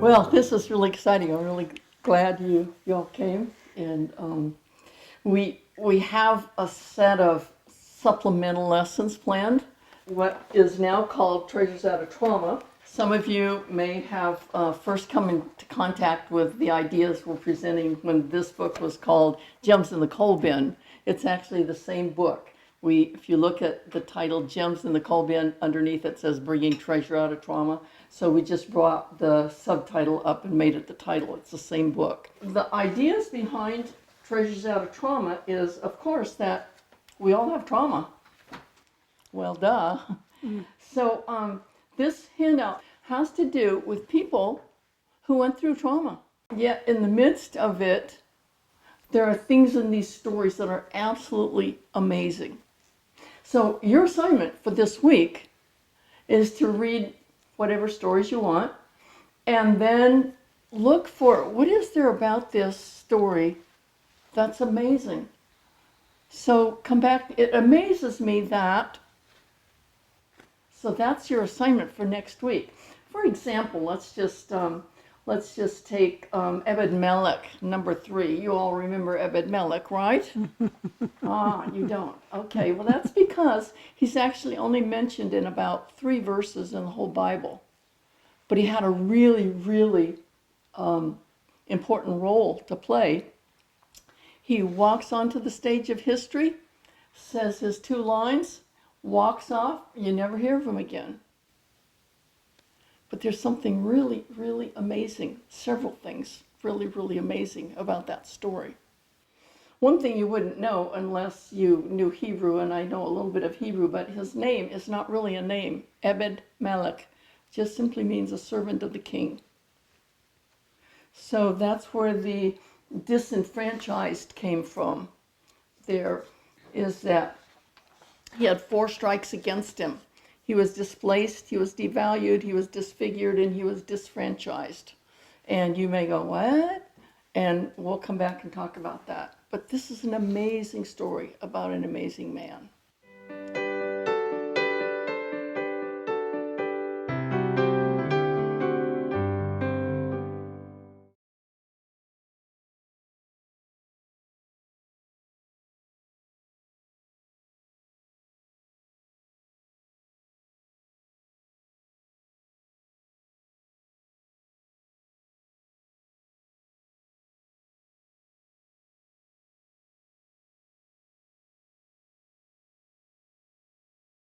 Well, this is really exciting. I'm really glad you all came, and we have a set of supplemental lessons planned. What is now called Treasures Out of Trauma. Some of you may have first come into contact with the ideas we're presenting when this book was called Gems in the Coal Bin. It's actually the same book. If you look at the title Gems in the Coal Bin, underneath it says Bringing Treasure Out of Trauma. So we just brought the subtitle up and made it the title. It's the same book. The ideas behind Treasures Out of Trauma is, of course, that we all have trauma. Well, duh. So this handout has to do with people who went through trauma. Yet in the midst of it, there are things in these stories that are absolutely amazing. So your assignment for this week is to read whatever stories you want, and then look for what is there about this story that's amazing. So come back. It amazes me that. So that's your assignment for next week. For example, let's just take Ebed-Melech, number 3. You all remember Ebed-Melech, right? You don't. Okay, well that's because he's actually only mentioned in about 3 verses in the whole Bible. But he had a really, really important role to play. He walks onto the stage of history, says his 2 lines, walks off, you never hear of him again. But there's something really, really amazing, several things really, really amazing about that story. One thing you wouldn't know unless you knew Hebrew, and I know a little bit of Hebrew, but his name is not really a name. Ebed-Melech just simply means a servant of the king. So that's where the disenfranchised came from. There is that he had 4 strikes against him. He was displaced, he was devalued, he was disfigured, and he was disfranchised. And you may go, what? And we'll come back and talk about that. But this is an amazing story about an amazing man.